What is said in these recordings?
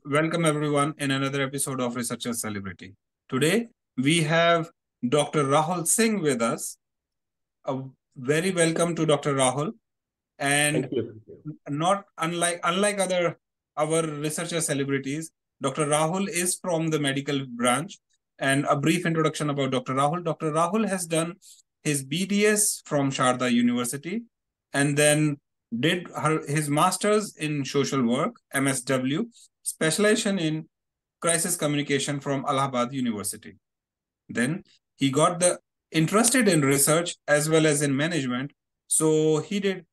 welcome everyone in another episode of Researcher Celebrity. Today we have Dr. Rahul Singh with us. A very welcome to Dr. Rahul. And Thank you. not unlike other our researcher celebrities, Dr. Rahul is from the medical branch. And a brief introduction about Dr. Rahul. Dr. Rahul has done his BDS from Sharda University and then did his master's in social work, MSW, specialization in crisis communication from Allahabad University. Then he got the interested in research as well as in management. So he did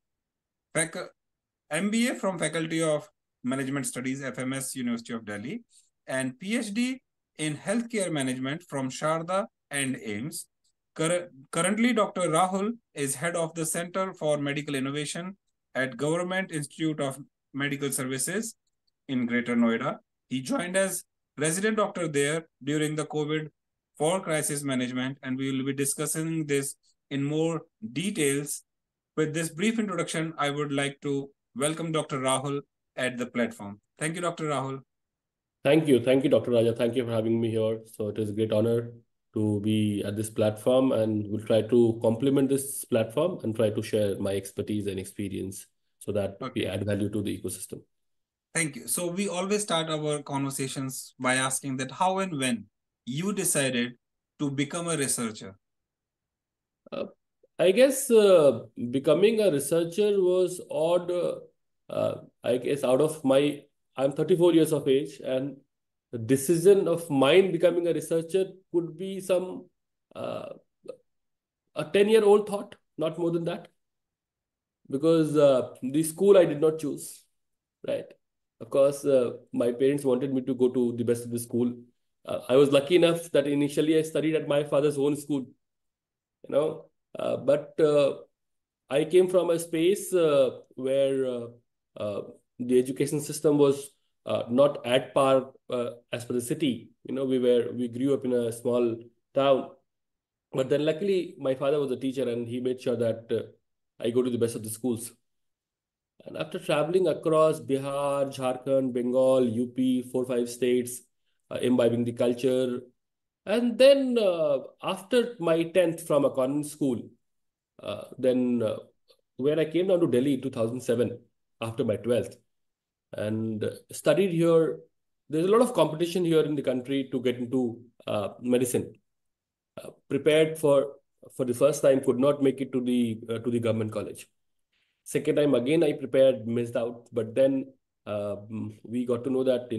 MBA from Faculty of Management Studies, FMS, University of Delhi, and PhD in Healthcare Management from Sharda and AIMS. Currently, Dr. Rahul is head of the Center for Medical Innovation at Government Institute of Medical Services in Greater Noida. He joined as resident doctor there during the COVID for crisis management, and we will be discussing this in more details. With this brief introduction, I would like to welcome Dr. Rahul at the platform. Thank you, Dr. Rahul. Thank you. Thank you, Dr. Raja. Thank you for having me here. So it is a great honor to be at this platform, and we'll try to complement this platform and try to share my expertise and experience so that we add value to the ecosystem. Thank you. So we always start our conversations by asking that how and when you decided to become a researcher. I guess becoming a researcher was odd. I guess I'm 34 years of age, and the decision of mine becoming a researcher could be a 10-year-old thought, not more than that. Because the school I did not choose, right? Of course, my parents wanted me to go to the best of the school. I was lucky enough that initially I studied at my father's own school, but I came from a space where the education system was not at par as per the city. We grew up in a small town, but then luckily my father was a teacher and he made sure that I go to the best of the schools. And after traveling across Bihar, Jharkhand, Bengal, UP, 4, 5 states, imbibing the culture, and then after my 10th from a convent school, when I came down to Delhi in 2007 after my 12th and studied here, there's a lot of competition here in the country to get into medicine. Prepared for the first time, could not make it to the government college. Second time again, I prepared, missed out. But then we got to know that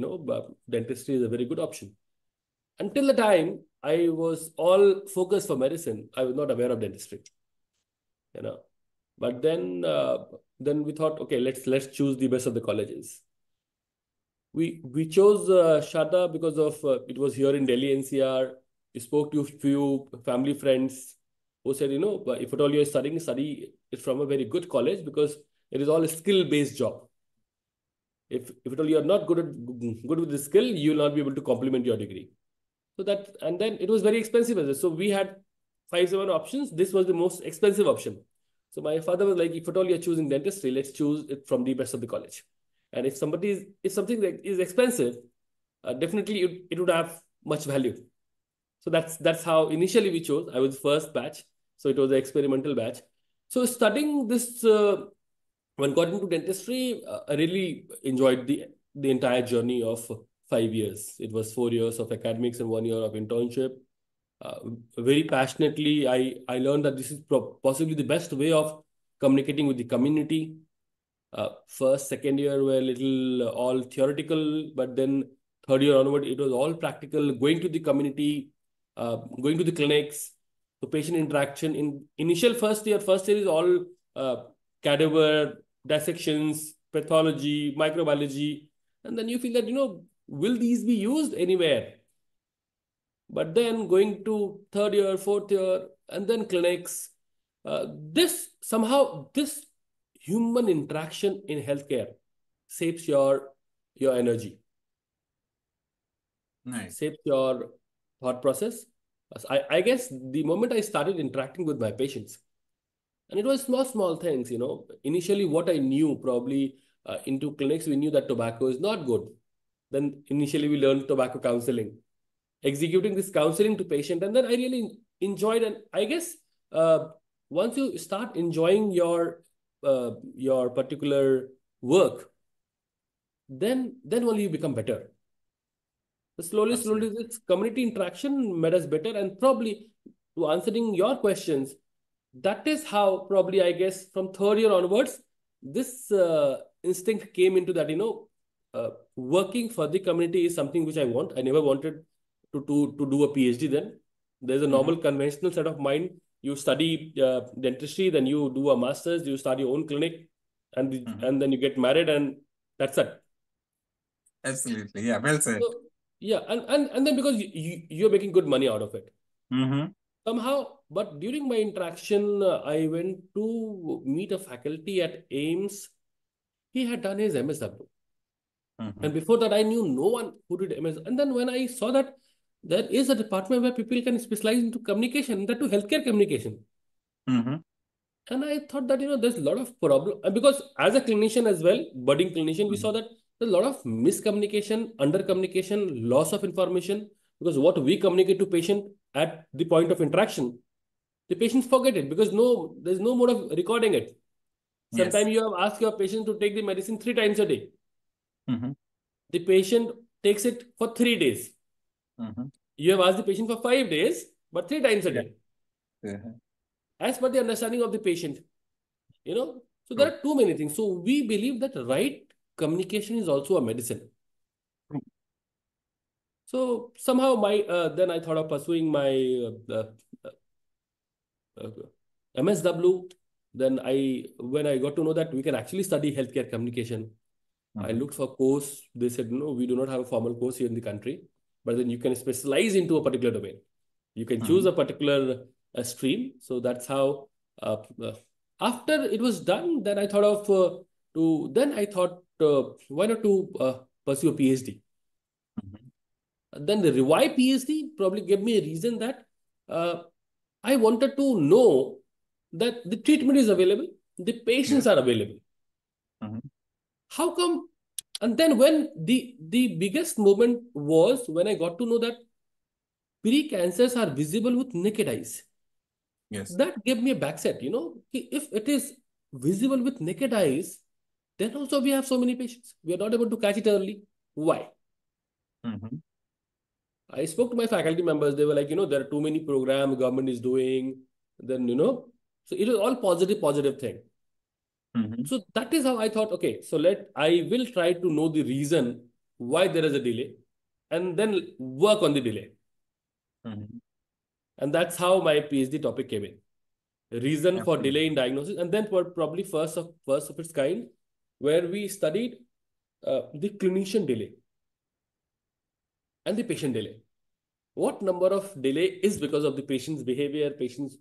dentistry is a very good option. Until the time I was all focused for medicine, I was not aware of dentistry. But then we thought, okay, let's choose the best of the colleges. We chose Sharda because of it was here in Delhi NCR. We spoke to a few family friends who said, if at all you're study it from a very good college because it is all a skill-based job. If at all you're not good with the skill, you'll not be able to complement your degree. And then it was very expensive. So we had 5-7 options. This was the most expensive option. So my father was like, if at all you're choosing dentistry, let's choose it from the best of the college. And if something that is expensive, definitely it would have much value. So that's how initially we chose. I was first batch. So it was an experimental batch. So studying this, when got into dentistry, I really enjoyed the entire journey of 5 years. It was 4 years of academics and 1 year of internship. Very passionately, I learned that this is possibly the best way of communicating with the community. First, second year were a little all theoretical, but then third year onward, it was all practical, going to the community, going to the clinics, so patient interaction. In initial first year is all cadaver, dissections, pathology, microbiology. And then you feel that, will these be used anywhere? But then going to third year, fourth year, and then clinics, this human interaction in healthcare saves your energy. Nice. Saves your thought process. I guess the moment I started interacting with my patients, and it was small things, Initially, what I knew probably into clinics, we knew that tobacco is not good. Then initially we learned tobacco counseling, executing this counseling to patient, and then I really enjoyed. And I guess once you start enjoying your particular work, then only you become better. Slowly, Absolutely. this community interaction made us better. And probably to answering your questions, that is how probably I guess from third year onwards, this instinct came into that, working for the community is something which I want. I never wanted to do a PhD then. There's a normal conventional set of mind. You study dentistry, then you do a master's, you start your own clinic, and then you get married, and that's it. Absolutely. Yeah, well said. So, yeah, and then because you're making good money out of it somehow. But during my interaction, I went to meet a faculty at AIMS. He had done his MSW, and before that, I knew no one who did MS. And then when I saw that there is a department where people can specialize into communication, that to healthcare communication. And I thought that, there's a lot of problem. And because as a clinician as well, budding clinician, we saw that there's a lot of miscommunication, under communication, loss of information. Because what we communicate to patient at the point of interaction, the patients forget it because there's no mode of recording it. Sometimes you have asked your patient to take the medicine 3 times a day. The patient takes it for 3 days. You have asked the patient for 5 days, but 3 times a day. As per the understanding of the patient, So there are too many things. So we believe that right communication is also a medicine. So somehow then I thought of pursuing my MSW. Then when I got to know that we can actually study healthcare communication, I looked for a course. They said, no, we do not have a formal course here in the country, but then you can specialize into a particular domain. You can choose a particular stream. So that's how, after it was done, then I thought of, why not to pursue a PhD? Then the revive PhD probably gave me a reason that I wanted to know that the treatment is available, the patients are available. How come? And then when the biggest moment was when I got to know that pre-cancers are visible with naked eyes. That gave me a backset, if it is visible with naked eyes, then also we have so many patients. We are not able to catch it early. Why? I spoke to my faculty members. They were like, there are too many programs government is doing. Then, so it was all positive thing. So that is how I thought, okay, so I will try to know the reason why there is a delay and then work on the delay. And that's how my PhD topic came in. Reason for delay in diagnosis. And then for probably first of its kind, where we studied the clinician delay and the patient delay. What number of delay is because of the patient's behavior,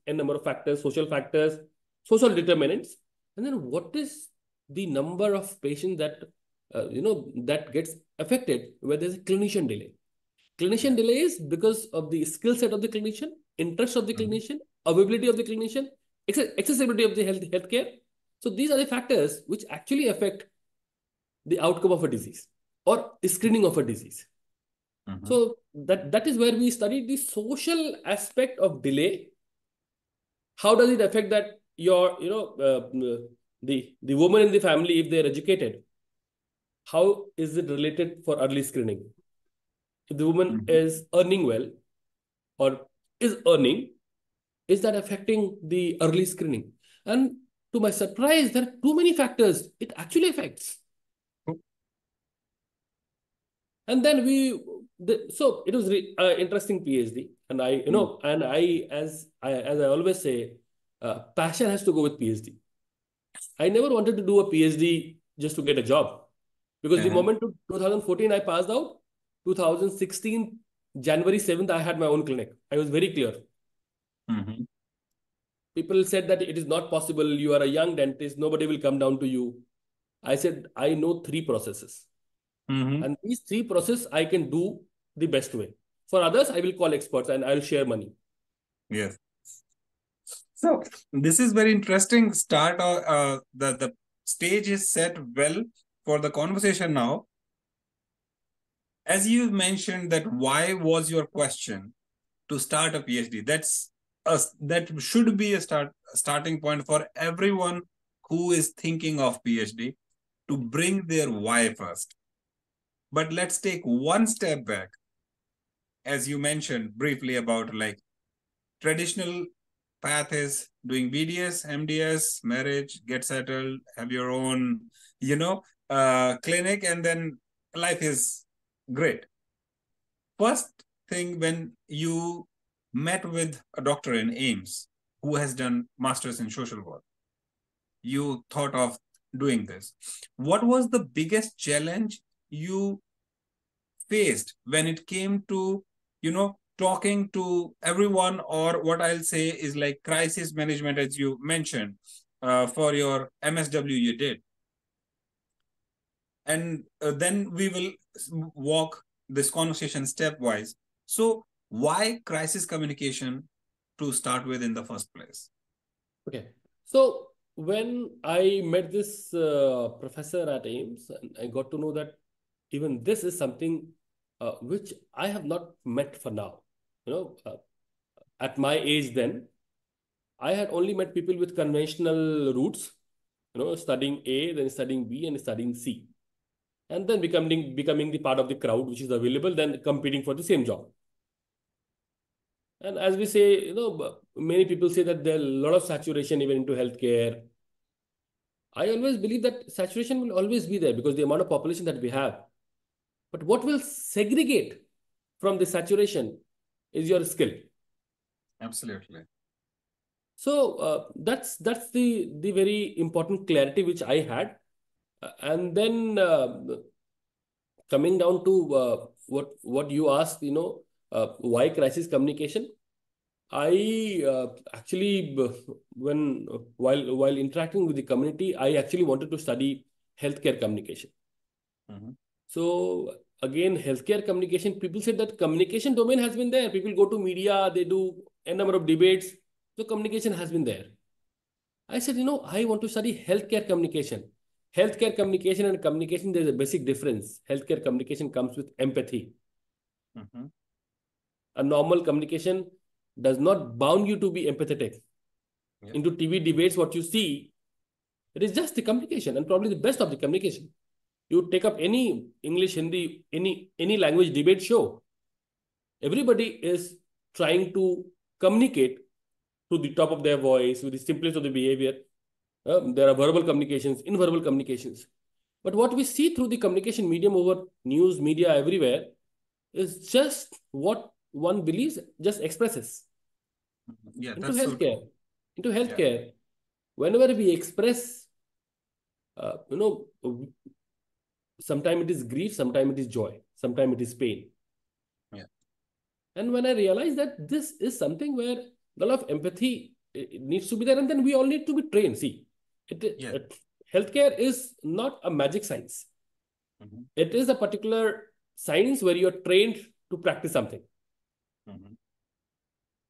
and number of factors, social determinants. And then what is the number of patients that, that gets affected where there's a clinician delay. Clinician delay is because of the skill set of the clinician, interest of the clinician, availability of the clinician, accessibility of the healthcare. So these are the factors which actually affect the outcome of a disease or screening of a disease. So that is where we studied the social aspect of delay. How does it affect that your, the woman in the family, if they're educated, how is it related for early screening? If the woman is earning well or is earning, is that affecting the early screening? And to my surprise, there are too many factors it actually affects. And then so it was interesting PhD. And as I always say, passion has to go with PhD. I never wanted to do a PhD just to get a job. Because the moment 2014 I passed out, 2016, January 7th, I had my own clinic. I was very clear. People said that it is not possible. You are a young dentist. Nobody will come down to you. I said, I know 3 processes. And these 3 processes I can do the best way. For others, I will call experts and I'll share money. Yes. So this is very interesting start. The stage is set well for the conversation now. As you mentioned that why was your question to start a PhD? That should be a starting point for everyone who is thinking of PhD, to bring their why first. But let's take one step back. As you mentioned briefly about like traditional path is doing BDS, MDS, marriage, get settled, have your own, clinic, and then life is great. First thing, when you met with a doctor in AIMS who has done masters in social work, you thought of doing this. What was the biggest challenge you faced when it came to, talking to everyone, or what I'll say is like crisis management, as you mentioned, for your MSW you did? And then we will walk this conversation stepwise. So why crisis communication to start with in the first place? Okay. So when I met this professor at AIMS, I got to know that even this is something which I have not met for now. At my age then, I had only met people with conventional routes, studying A, then studying B, and studying C, and then becoming the part of the crowd which is available, then competing for the same job. And as we say, many people say that there are a lot of saturation even into healthcare. I always believe that saturation will always be there because the amount of population that we have. But what will segregate from the saturation is your skill. Absolutely. So that's the very important clarity which I had. And then coming down to what you asked, why crisis communication? I actually, when while interacting with the community, I actually wanted to study healthcare communication. So again, healthcare communication, people said that communication domain has been there. People go to media, they do a number of debates. So communication has been there. I said, I want to study healthcare communication. Healthcare communication and communication, there's a basic difference. Healthcare communication comes with empathy. A normal communication does not bound you to be empathetic. Into TV debates, what you see, it is just the communication and probably the best of the communication. You take up any English, Hindi, any language debate show, everybody is trying to communicate to the top of their voice, with the simplest of the behavior. There are verbal communications, non-verbal communications. But what we see through the communication medium over news, media, everywhere, is just what one believes, just expresses. Yeah, into that's so healthcare. true. Into healthcare, whenever we express, sometimes it is grief, sometimes it is joy, sometimes it is pain. Yeah. And when I realized that this is something where a lot of empathy it needs to be there, and then we all need to be trained. See, healthcare is not a magic science. It is a particular science where you're trained to practice something.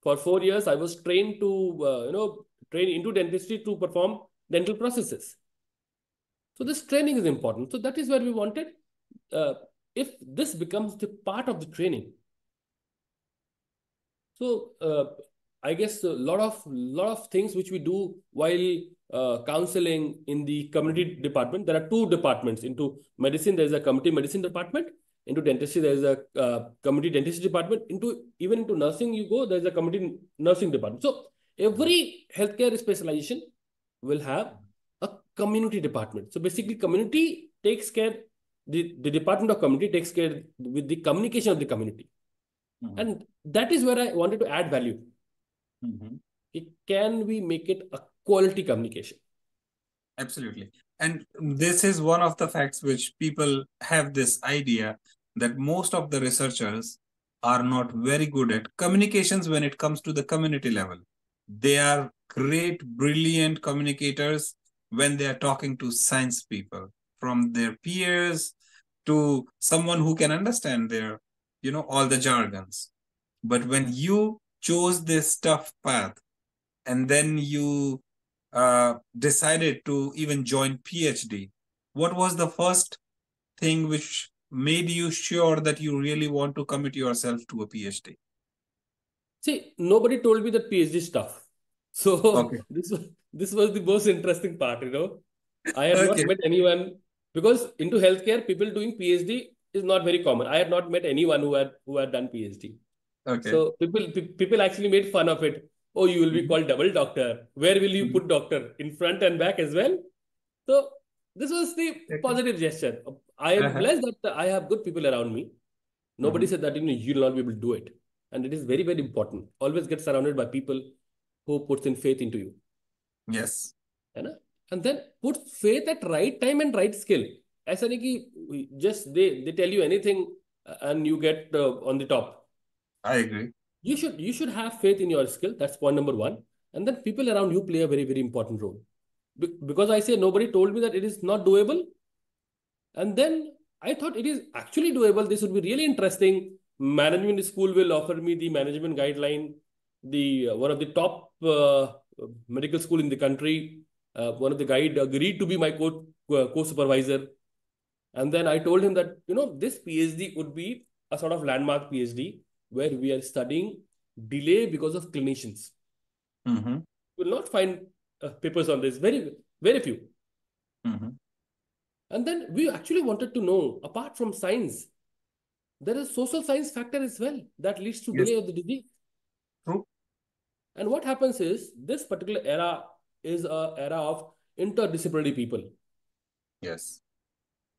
For 4 years, I was trained to, train into dentistry to perform dental processes. So this training is important. So that is where we wanted. If this becomes the part of the training, so I guess a lot of things which we do while counseling in the community department. There are two departments. Into medicine, there is a community medicine department. Into dentistry, there is a community dentistry department. Even into nursing, you go, there is a community nursing department. So every healthcare specialization will have a community department. So basically, community takes care. The department of community takes care with the communication of the community. And that is where I wanted to add value. Can we make it a quality communication? Absolutely. And this is one of the facts which people have this idea that most of the researchers are not very good at communications when it comes to the community level. They are great, brilliant communicators when they are talking to science people, from their peers to someone who can understand their, all the jargons. But when you chose this tough path and then you decided to even join PhD, what was the first thing which made you sure that you really want to commit yourself to a PhD? See, nobody told me that PhD stuff. So Okay. this was the most interesting part, you know. I had not Okay. met anyone because into healthcare, people doing PhD is not very common. I had not met anyone who had done PhD. Okay. So people actually made fun of it. Oh, you will be Mhm. called double doctor. Where will you Mhm. put doctor? In front and back as well? So this was the Okay. positive gesture. I am Uh-huh. blessed that I have good people around me. Nobody Mhm. said that you will not be able to do it. And it is very, very important. Always get surrounded by people who puts in faith into you. Yes, है ना? And then put faith at right time and right skill. ऐसा नहीं कि just they tell you anything and you get on the top. I agree. You should have faith in your skill. That's point number one. And then people around you play a very, very important role. Because I say nobody told me that it is not doable. And then I thought it is actually doable. This would be really interesting. Management school will offer me the management guideline, the one of the top medical school in the country. One of the guide agreed to be my co-supervisor. And then I told him that, this PhD would be a sort of landmark PhD where we are studying delay because of clinicians. Mm-hmm. You will not find papers on this, very, very few. Mm-hmm. And then we actually wanted to know, apart from science, there is social science factor as well that leads to Yes, delay of the disease. true. And what happens is this particular era is a era of interdisciplinary people. Yes.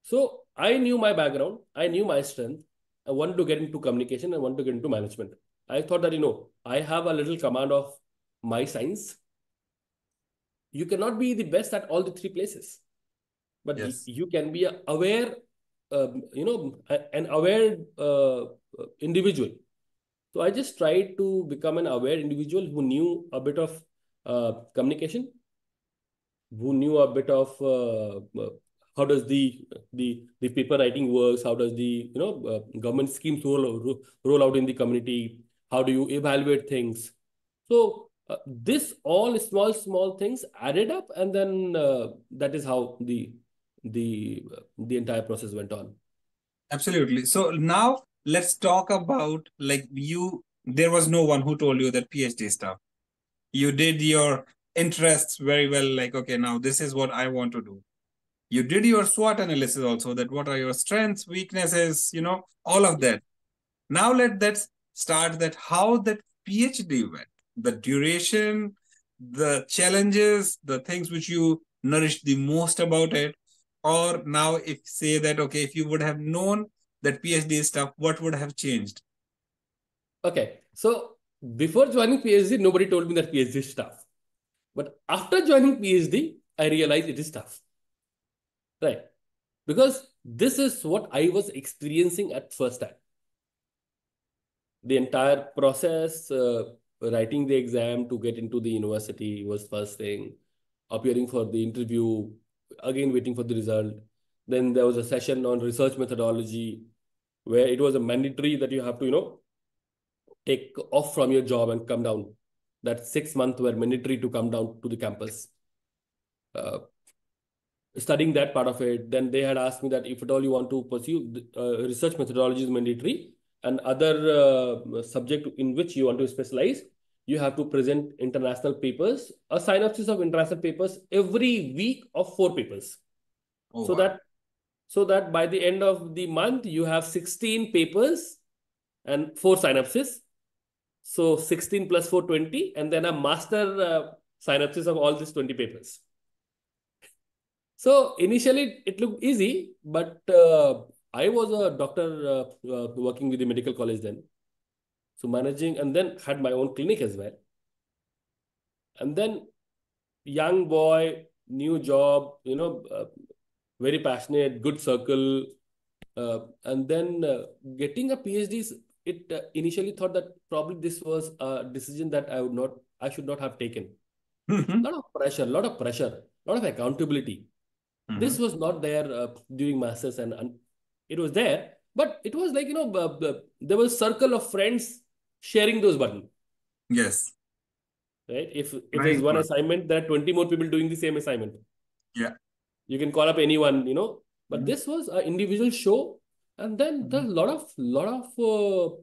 So I knew my background, I knew my strength. I wanted to get into communication, I wanted to get into management. I thought that, I have a little command of my science. You cannot be the best at all the three places, but Yes. you can be aware, an aware individual. So I just tried to become an aware individual who knew a bit of communication, who knew a bit of how does the paper writing works, how does the government schemes roll out in the community, how do you evaluate things. So this all small things added up, and then that is how the entire process went on. Absolutely. So now let's talk about like there was no one who told you that PhD stuff. You did your interests very well, like, okay, now this is what I want to do. You did your SWOT analysis also, that what are your strengths, weaknesses, all of that. Now let's start that how that PhD went, the duration, the challenges, the things which you nourished the most about it. Or now if say that, okay, if you would have known that PhD stuff, what would have changed? Okay, so before joining PhD, nobody told me that PhD is tough. But after joining PhD, I realized it is tough, right? Because this is what I was experiencing at first time. The entire process, writing the exam to get into the university was first thing, appearing for the interview, again waiting for the result. Then there was a session on research methodology where it was a mandatory that you have to, take off from your job and come down. That 6 months were mandatory to come down to the campus. Uh, Studying that part of it, then they had asked me that if at all you want to pursue research methodology is mandatory, and other subject in which you want to specialize, you have to present international papers, a synopsis of international papers every week of 4 papers. Oh, So wow. that by the end of the month you have 16 papers and 4 synopsis. So 16 plus 4, 20, and then a master synopsis of all these 20 papers. So initially it looked easy, but I was a doctor working with the medical college then. So managing, and then had my own clinic as well. And then young boy, new job, very passionate, good circle. And then getting a PhD, it initially thought that probably this was a decision that I should not have taken. Mm-hmm. Lot of pressure, lot of accountability. Mm-hmm. This was not there during masters, and it was there, but it was like there was a circle of friends sharing those buttons, Yes. right? If Very there's one important. assignment, there are 20 more people doing the same assignment. Yeah. You can call up anyone, but Mhm. this was an individual show. And then there's a lot of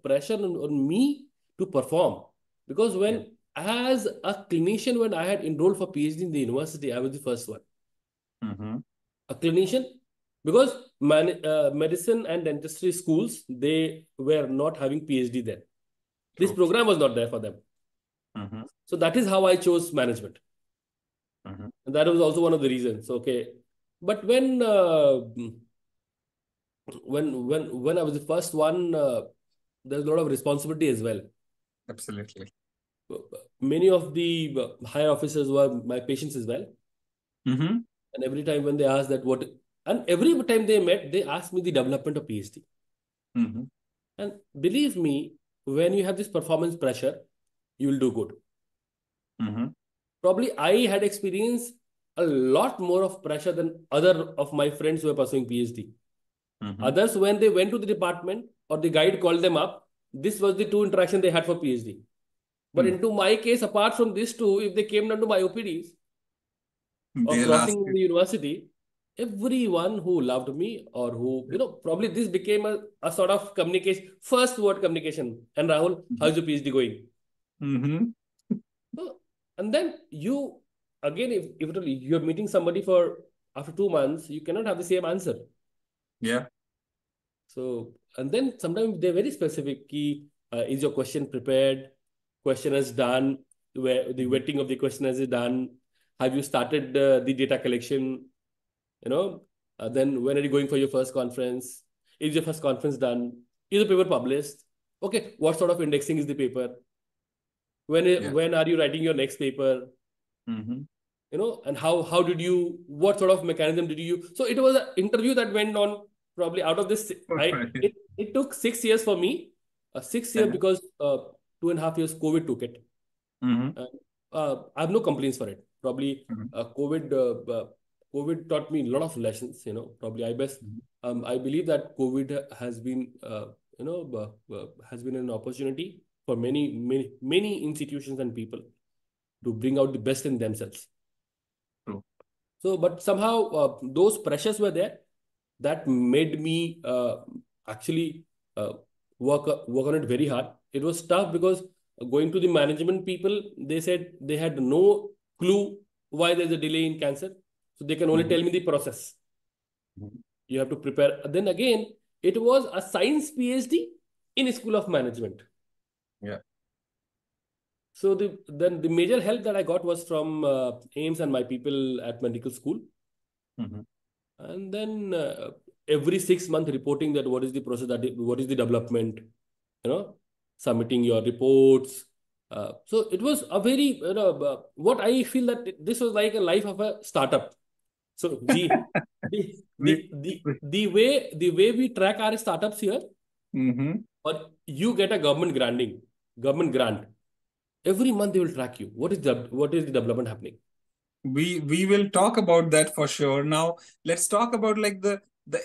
pressure on me to perform, because Yeah. as a clinician, when I had enrolled for PhD in the university, I was the first one. Mm-hmm. A clinician, because medicine and dentistry schools, they were not having PhD then. This True. program was not there for them. Mm-hmm. So that is how I chose management. Mm-hmm. And that was also one of the reasons. Okay. But when I was the first one, there's a lot of responsibility as well. Absolutely. Many of the higher officers were my patients as well. Mm-hmm. And every time when they asked that what, and every time they met, they asked me the development of PhD. Mm-hmm. And believe me, when you have this performance pressure, you will do good. Mm-hmm. Probably I had experienced a lot more of pressure than other of my friends who were pursuing PhD. Mm-hmm. Others, when they went to the department or the guide called them up, this was the two interaction they had for PhD. But Mm. into my case, apart from these two, if they came down to my OPDs or They'll ask crossing in you. the university, everyone who loved me or who, probably this became a sort of communication, first word communication. And Rahul, how's your PhD going? Mm-hmm. So, and then again, if you're meeting somebody for after 2 months, you cannot have the same answer. Yeah. So, and then sometimes they're very specific. Key, is your question prepared? Question is done. Where the Mm-hmm. vetting of the questionnaires is done. Have you started the data collection? You know, then when are you going for your first conference? Is your first conference done? Is the paper published? Okay, what sort of indexing is the paper? Yeah. When are you writing your next paper? Mm-hmm. And how did you, what sort of mechanism did you use? So it was an interview that went on, probably out of this, it took 6 years for me. 6 year, Yeah. because 2.5 years COVID took it. Mm-hmm. And I have no complaints for it. Probably Mm-hmm. COVID taught me a lot of lessons. Probably I believe that COVID has been has been an opportunity for many institutions and people to bring out the best in themselves. True. So, but somehow those pressures were there that made me actually uh, work on it very hard. It was tough because going to the management people, they said they had no clue why there's a delay in cancer. So they can only Mm-hmm. tell me the process. Mm-hmm. You have to prepare. Then again, it was a science PhD in a school of management. Yeah. So then the major help that I got was from AIMS and my people at medical school. Mm-hmm. And then every 6 month reporting that what is the process, what is the development, submitting your reports. So it was a very, what I feel that this was like a life of a startup. So the, We, the, the, we- the way we track our startups here, mm-hmm. or you get a government grant. Every month they will track you. What is the development happening? We will talk about that for sure. Now let's talk about like the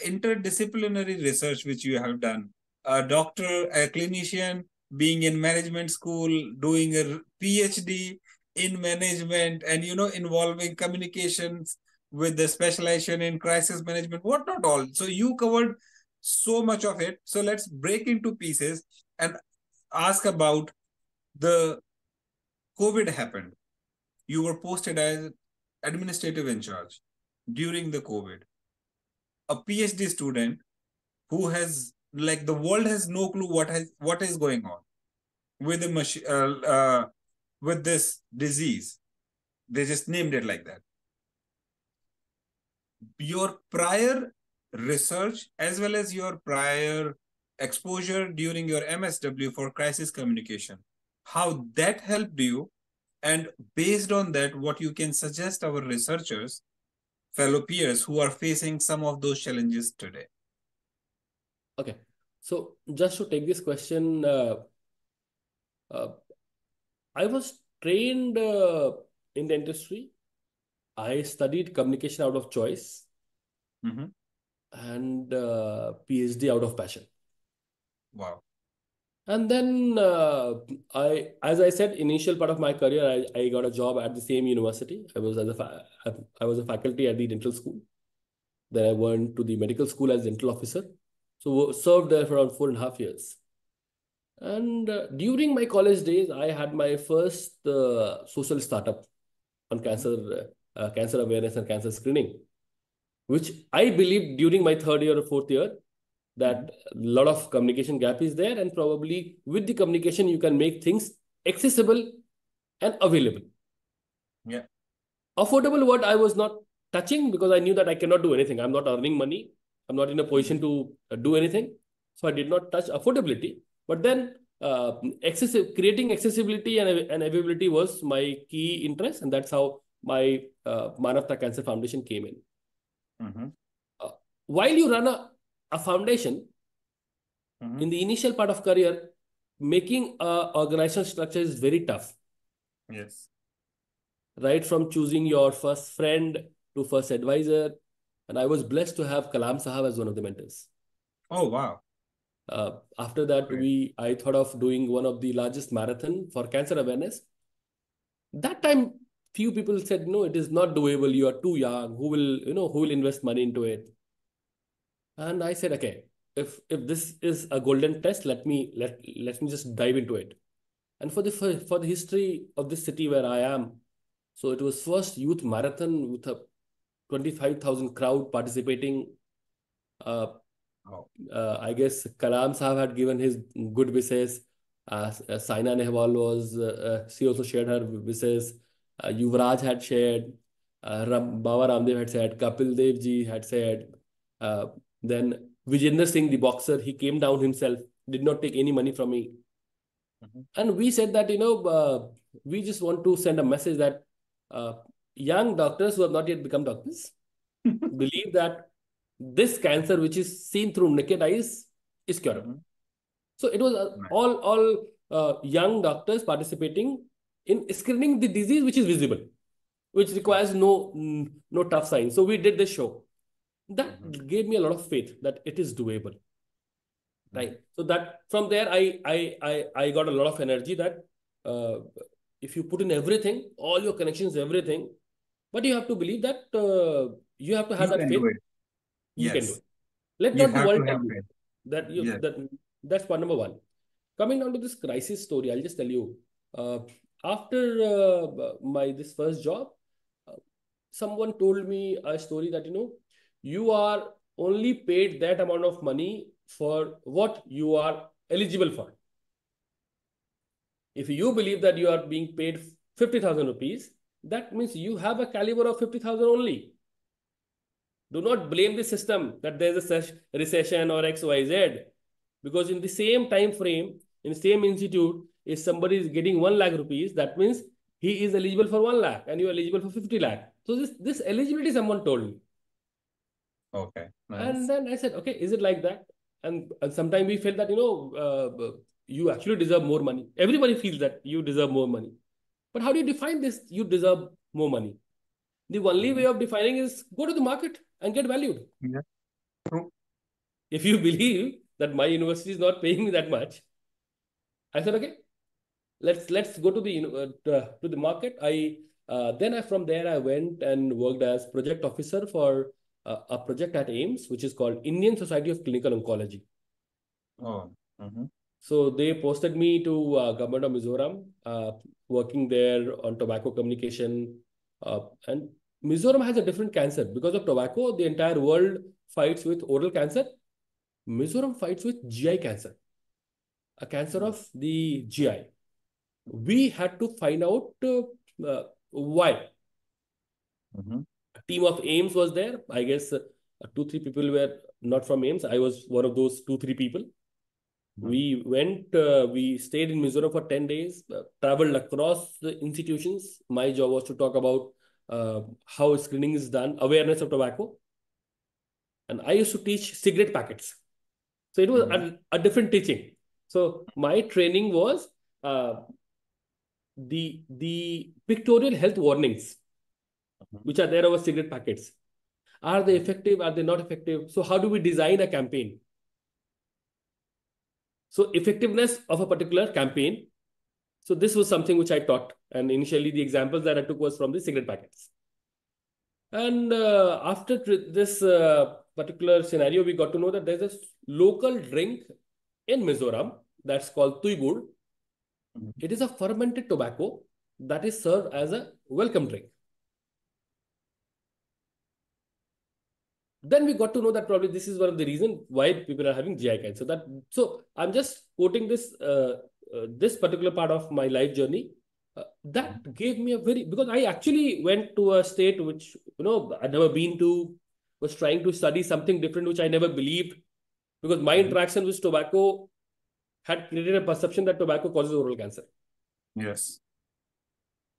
interdisciplinary research which you have done. A doctor, a clinician, being in management school, doing a PhD in management, and involving communications with the specialization in crisis management. What not all? So you covered so much of it. So let's break into pieces and ask about the COVID happened. You were posted as administrative in charge during the COVID. A PhD student who has like the world has no clue what is going on with with this disease. They just named it like that. Your prior research as well as your prior exposure during your MSW for crisis communication, how that helped you, and based on that, what you can suggest our researchers, fellow peers who are facing some of those challenges today. Okay. So just to take this question, uh, I was trained in dentistry. I studied communication out of choice Mm-hmm. and PhD out of passion. Wow. And then as I said, initial part of my career, I got a job at the same university. I was a faculty at the dental school. Then I went to the medical school as dental officer. So served there for around 4.5 years. And during my college days, I had my first social startup on cancer awareness and cancer screening, which I believe during my third year or fourth year that a lot of communication gap is there, and probably with the communication you can make things accessible and available. Yeah. Affordable word I was not touching because I knew that I cannot do anything. I'm not earning money. I'm not in a position to do anything. So I did not touch affordability. But then creating accessibility and availability was my key interest. And that's how my Manavta Cancer Foundation came in. Uh, while you run a foundation, in the initial part of career, making a organizational structure is very tough. Yes. Right from choosing your first friend to first advisor. And I was blessed to have Kalam Sahab as one of the mentors. Oh, wow. After that, Great. I thought of doing one of the largest marathon for cancer awareness. That time, few people said, no, it is not doable. You are too young. Who will invest money into it? And I said, okay, if this is a golden test, let me just dive into it. And for the history of this city where I am, so it was first youth marathon with a 25,000 crowd participating. I guess Kalam Sahab had given his good wishes. Saina Nehwal she also shared her wishes. Yuvraj had shared. Baba Ramdev had said. Kapil Dev ji had said. Then Vijender Singh, the boxer, he came down himself, did not take any money from me. And we said that, we just want to send a message that young doctors who have not yet become doctors believe that this cancer, which is seen through naked eyes, is curable. So it was all young doctors participating in screening the disease which is visible, which requires no tough science. So we did this show. That gave me a lot of faith that it is doable. Right. So that from there, I got a lot of energy that if you put in everything, all your connections, everything, but you have to believe that you have to have You that can faith. do it. You can do Yes. it. Let You not the have to world tell have you faith. that Yes. that's part number one. Coming down to this crisis story, I'll just tell you. After my this first job, uh, someone told me a story that you are only paid that amount of money for what you are eligible for. If you believe that you are being paid 50,000 rupees, that means you have a caliber of 50,000 only. Do not blame the system that there's a recession or XYZ, because in the same time frame, in the same institute, if somebody is getting 1 lakh rupees, that means he is eligible for 1 lakh and you are eligible for 50 lakh. So this eligibility someone told me. Okay. And Nice. then I said, okay, is it like that? And sometimes we felt that, you actually deserve more money. Everybody feels that you deserve more money. But how do you define this? You deserve more money. The only way of defining is go to the market and get valued. Yeah. True. If you believe that my university is not paying me that much, I said, okay, let's go to the market. From there I went and worked as project officer for a project at AIMS, which is called Indian Society of Clinical Oncology. Oh. So they posted me to Government of Mizoram, working there on tobacco communication. And Mizoram has a different cancer. Because of tobacco, the entire world fights with oral cancer. Mizoram fights with GI cancer, a cancer of the GI. We had to find out why. A team of AIMS was there. I guess 2-3 people were not from AIMS. I was one of those 2-3 people. We went, we stayed in Mizoram for 10 days, traveled across the institutions. My job was to talk about how screening is done, awareness of tobacco. And I used to teach cigarette packets. So it was a different teaching. So my training was the pictorial health warnings, which are there over cigarette packets. Are they effective? Are they not effective? So how do we design a campaign? So effectiveness of a particular campaign. So this was something which I taught. And initially the examples that I took was from the cigarette packets. And after this particular scenario, we got to know that there's a local drink in Mizoram that's called Tuibur. It is a fermented tobacco that is served as a welcome drink. Then we got to know that probably this is one of the reasons why people are having GI cancer. So I'm just quoting this particular part of my life journey. That gave me because I actually went to a state which I'd never been to, was trying to study something different which I never believed, because my interaction with tobacco had created a perception that tobacco causes oral cancer. Yes.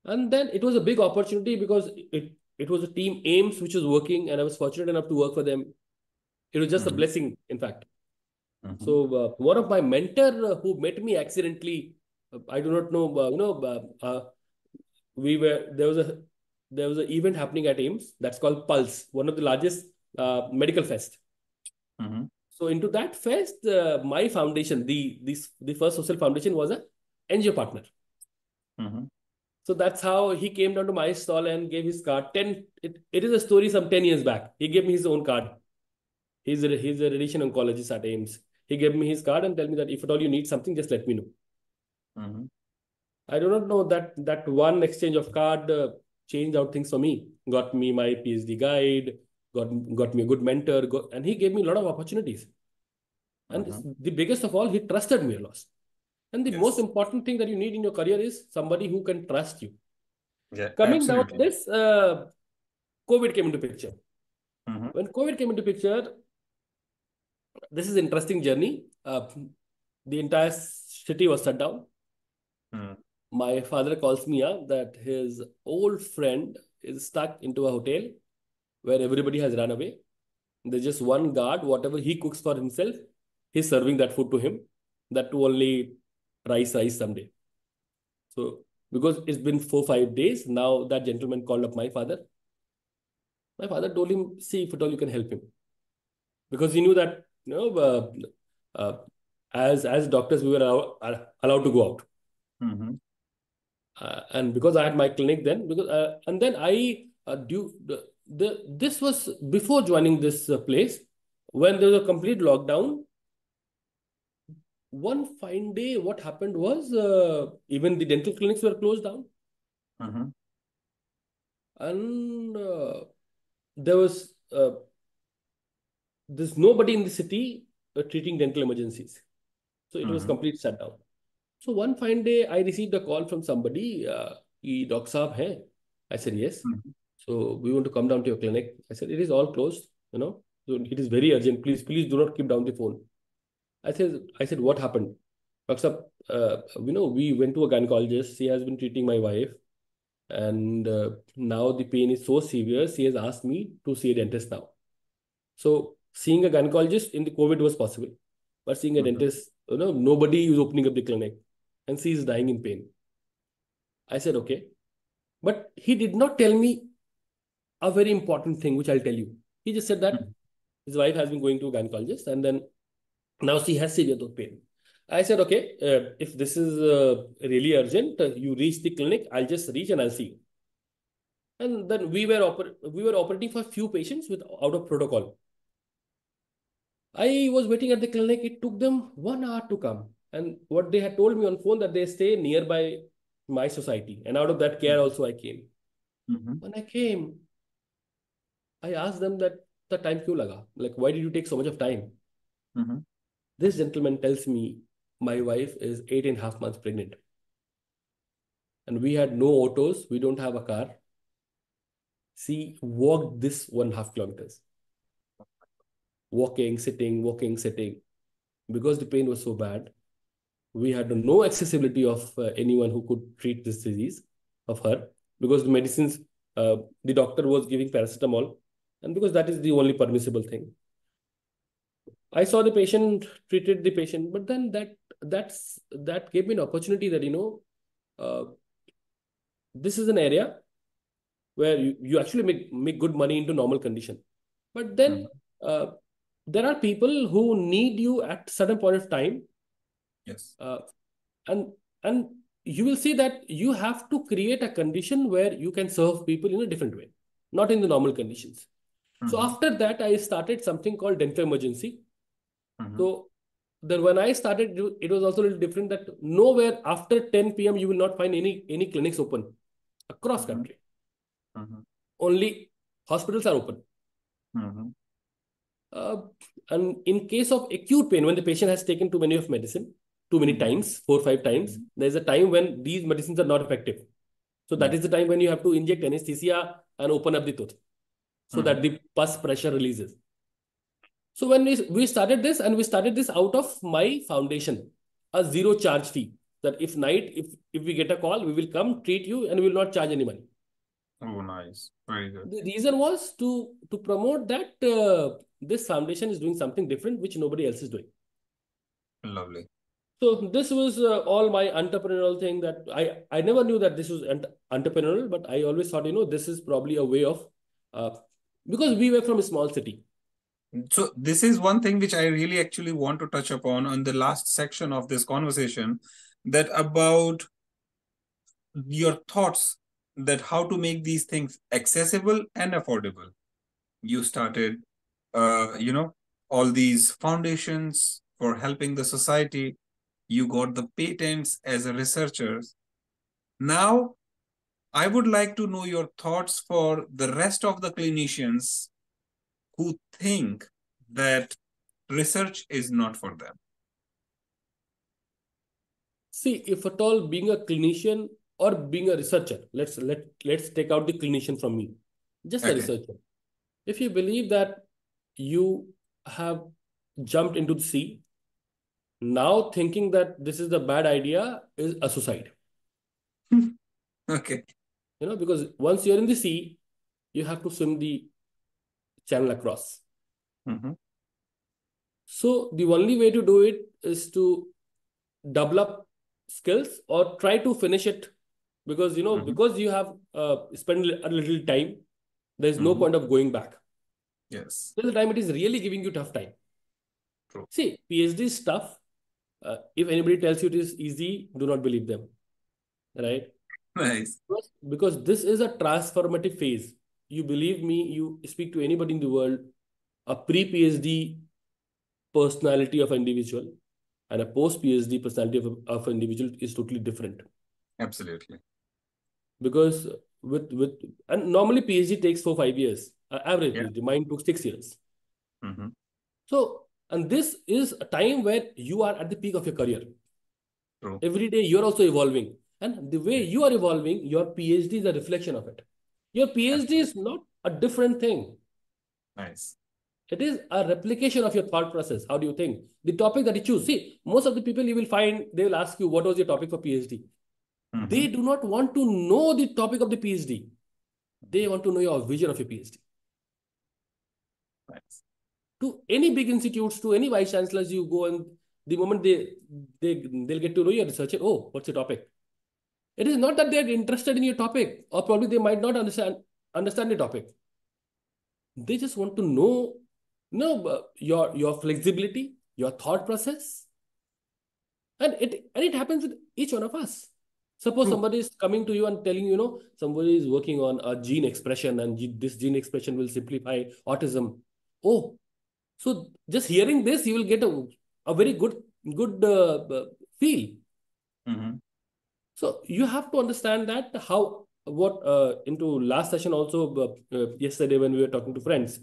And then it was a big opportunity because it was a team AIMS which was working, and I was fortunate enough to work for them. It was just a blessing, in fact. So one of my mentor who met me accidentally, I do not know, there was an event happening at AIMS that's called Pulse, one of the largest medical fest. So into that fest, my foundation, the first social foundation, was a NGO partner. So that's how he came down to my stall and gave his card. It is a story some 10 years back. He gave me his own card. He's a radiation oncologist at AIMS. He gave me his card and tell me that if at all you need something, just let me know. I do not know that one exchange of card changed out things for me. Got me my PhD guide, got me a good mentor, and he gave me a lot of opportunities. And the biggest of all, he trusted me a lot. And the most important thing that you need in your career is somebody who can trust you. Yeah, Coming down absolutely. to this, COVID came into picture. When COVID came into picture, this is an interesting journey. The entire city was shut down. My father calls me up that his old friend is stuck into a hotel where everybody has run away. There's just one guard, whatever he cooks for himself, he's serving that food to him. That too only rice someday. So because it's been 4-5 days, now that gentleman called up my father. My father told him, see if at all you can help him. Because he knew that, as doctors, we were allowed to go out. And because I had my clinic then, and then this was before joining this place, when there was a complete lockdown. One fine day, what happened was even the dental clinics were closed down. And there's nobody in the city treating dental emergencies. So it was complete shutdown. So one fine day, I received a call from somebody, Doc Saab hai? I said, yes. So we want to come down to your clinic. I said, it is all closed, so it is very urgent. Please do not keep down the phone. I said, what happened? Doc Saab, we went to a gynecologist. She has been treating my wife. And now the pain is so severe, she has asked me to see a dentist now. So seeing a gynecologist in the COVID was possible. But seeing a dentist, nobody is opening up the clinic. And she is dying in pain. I said, okay. But he did not tell me a very important thing, which I'll tell you. He just said that his wife has been going to a gynecologist, and then now she has severe tooth pain. I said, okay, if this is really urgent, you reach the clinic, I'll just reach and I'll see you. And then we were operating for a few patients out of protocol. I was waiting at the clinic. It took them 1 hour to come. And what they had told me on phone, that they stay nearby my society. And out of that care also I came. When I came, I asked them that the time kyun laga? Like, why did you take so much of time? This gentleman tells me my wife is 8.5 months pregnant. And we had no autos. We don't have a car. She walked this 1.5 kilometers. Walking, sitting, because the pain was so bad. We had no accessibility of anyone who could treat this disease of her, because the medicines, the doctor was giving paracetamol, and because that is the only permissible thing. I saw the patient, treated the patient, but then that gave me an opportunity that this is an area where you actually make good money into normal condition. But then there are people who need you at certain point of time. Yes. And you will see that you have to create a condition where you can serve people in a different way, not in the normal conditions. So Mm-hmm. after that, I started something called dental emergency. Mm-hmm. So then when I started, it was also a little different that nowhere after 10 p.m. you will not find any clinics open across Mm-hmm. country. Mm-hmm. Only hospitals are open. Mm-hmm. Uh, and in case of acute pain, when the patient has taken too many of medicine, too many Mm-hmm. times, 4 or 5 times, Mm-hmm. there's a time when these medicines are not effective. So that Yes. is the time when you have to inject anesthesia and open up the tooth so Mm-hmm. that the pus pressure releases. So when we started this, and we started this out of my foundation, a zero charge fee. That if night, if we get a call, we will come treat you and we will not charge any money. Oh, nice. Very good. The reason was to promote that this foundation is doing something different which nobody else is doing. Lovely. So this was all my entrepreneurial thing that I never knew that this was entrepreneurial, but I always thought, this is probably a way of, uh, because we were from a small city. So this is one thing which I really actually want to touch upon on the last section of this conversation, that about your thoughts, that how to make these things accessible and affordable. You started, all these foundations for helping the society. You got the patents as a researcher. Now, I would like to know your thoughts for the rest of the clinicians who think that research is not for them. See, if at all being a clinician or being a researcher, let's take out the clinician from me, just a Okay. researcher. If you believe that you have jumped into the sea, now thinking that this is the bad idea is a suicide. Okay. Because once you're in the sea, you have to swim the channel across. Mm-hmm. So the only way to do it is to develop skills or try to finish it, because Mm-hmm. because you have spent a little time, there is no Mm-hmm. point of going back. Yes. Till the time it is really giving you tough time. True. See, PhD is tough. If anybody tells you it is easy, do not believe them, right? Nice. Because this is a transformative phase. You believe me, you speak to anybody in the world, a pre-PhD personality of an individual and a post-PhD personality of an individual is totally different. Absolutely. Because with and normally PhD takes 4 5 years, average Yeah. PhD. Mine took 6 years. Mm-hmm. So, and this is a time where you are at the peak of your career. True. Every day you're also evolving, and the way Yeah. you are evolving, your PhD is a reflection of it. Your PhD Absolutely. is not a different thing. Nice. It is a replication of your thought process. How do you think? The topic that you choose. See, most of the people you will find, they will ask you, what was your topic for PhD? Mm-hmm. They do not want to know the topic of the PhD. They want to know your vision of your PhD. Nice. To any big institutes, to any vice chancellors, you go and the moment they'll get to know your researcher, oh, what's your topic? It is not that they're interested in your topic, or probably they might not understand the topic. They just want to know, your flexibility, your thought process, and it happens with each one of us. Suppose True. somebody is coming to you and telling you, somebody is working on a gene expression, and this gene expression will simplify autism. Oh, so just hearing this, you will get a very good feel. Mm-hmm. So you have to understand that how what into last session also, yesterday when we were talking to friends,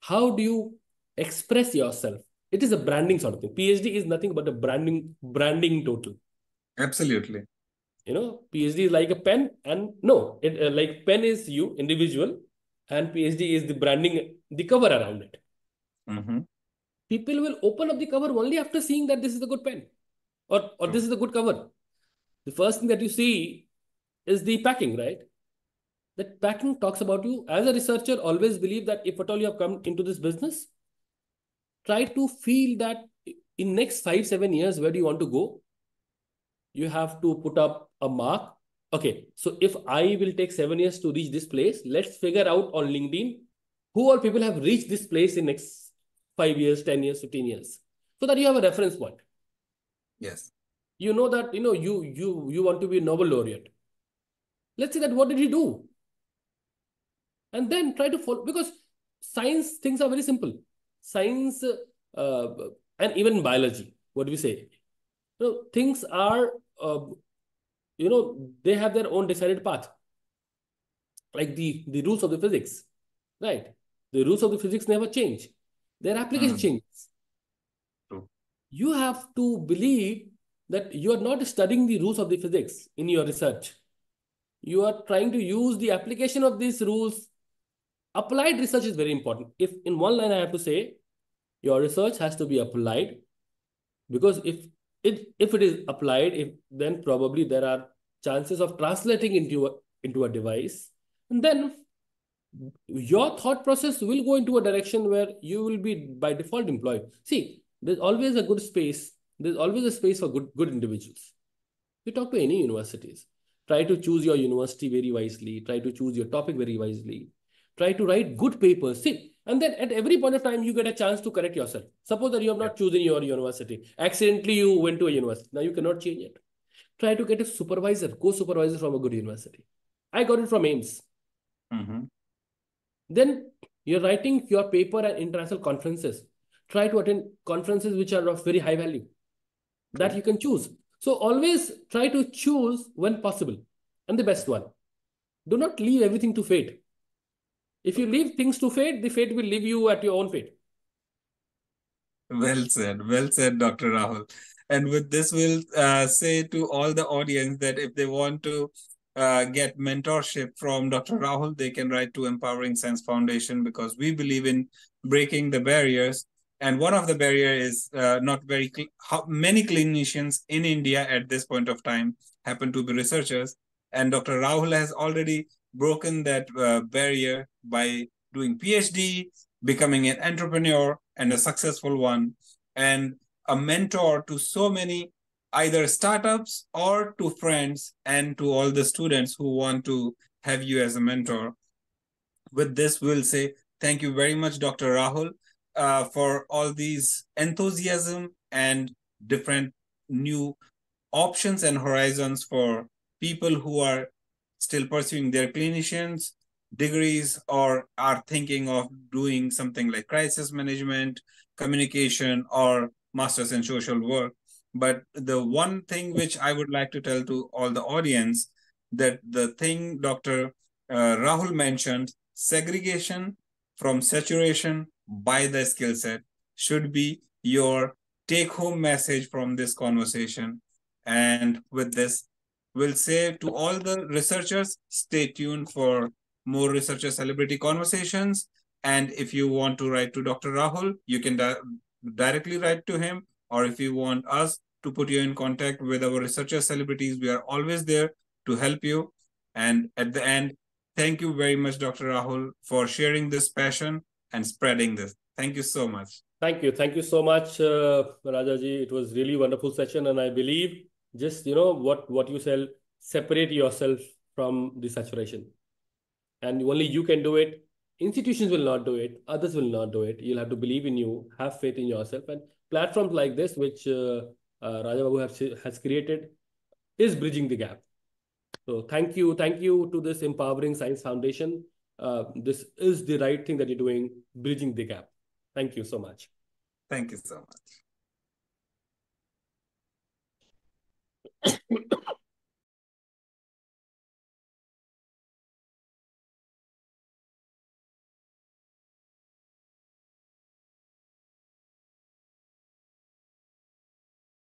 how do you express yourself? It is a branding sort of thing. PhD is nothing but a branding total. Absolutely. PhD is like a pen, and no, it like pen is you individual, and PhD is the branding, the cover around it. Mm-hmm. People will open up the cover only after seeing that this is a good pen, or True. this is a good cover. The first thing that you see is the packing, right? That packing talks about you. As a researcher, always believe that if at all you have come into this business, try to feel that in next 5 7 years, where do you want to go? You have to put up a mark. Okay, so if I will take 7 years to reach this place, let's figure out on LinkedIn who all people have reached this place in next 5 years, 10 years, 15 years, so that you have a reference point. Yes. You know that you want to be a Nobel laureate. Let's see that what did he do, and then try to follow, because science things are very simple. Science and even biology, what do we say? Things are, they have their own decided path, like the rules of the physics, right? The rules of the physics never change. Their application Mm-hmm. changes. True. You have to believe that you are not studying the rules of the physics in your research. You are trying to use the application of these rules. Applied research is very important. If in one line I have to say, your research has to be applied, because if it is applied, then probably there are chances of translating into a device, and then your thought process will go into a direction where you will be by default employed. See, there's always a good space. There's always a space for good individuals. You talk to any universities. Try to choose your university very wisely. Try to choose your topic very wisely. Try to write good papers. See, and then at every point of time, you get a chance to correct yourself. Suppose that you have Yeah. not chosen your university. Accidentally, you went to a university. Now you cannot change it. Try to get a supervisor, co-supervisor from a good university. I got it from AIMS. Mm-hmm. Then you're writing your paper at international conferences. Try to attend conferences which are of very high value that True. you can choose. So always try to choose when possible and the best one. Do not leave everything to fate. If you leave things to fate, the fate will leave you at your own fate. Well said, Dr. Rahul. And with this, we'll say to all the audience that if they want to get mentorship from Dr. Rahul, they can write to Empowering Science Foundation, because we believe in breaking the barriers. And one of the barriers is not very how many clinicians in India at this point of time happen to be researchers. And Dr. Rahul has already broken that barrier by doing PhD, becoming an entrepreneur and a successful one, and a mentor to so many either startups or to friends and to all the students who want to have you as a mentor. With this, we'll say thank you very much, Dr. Rahul, for all these enthusiasm and different new options and horizons for people who are still pursuing their clinicians degrees or are thinking of doing something like crisis management, communication, or masters in social work. But the one thing which I would like to tell to all the audience, that the thing Dr. Rahul mentioned, segregation from saturation by the skill set, should be your take home message from this conversation. And with this, we'll say to all the researchers, stay tuned for more researcher celebrity conversations. And if you want to write to Dr. Rahul, you can directly write to him. Or if you want us to put you in contact with our researcher celebrities, we are always there to help you. And at the end, thank you very much, Dr. Rahul, for sharing this passion and spreading this. Thank you so much. Thank you. Thank you so much, Rajaji. It was really wonderful session. And I believe just, what you said, separate yourself from the saturation. And only you can do it. Institutions will not do it. Others will not do it. You'll have to believe in you, have faith in yourself. And platforms like this, which Raja Babu has created, is bridging the gap. So thank you. Thank you to this Empowering Science Foundation. This is the right thing that you're doing, bridging the gap. Thank you so much. Thank you so much.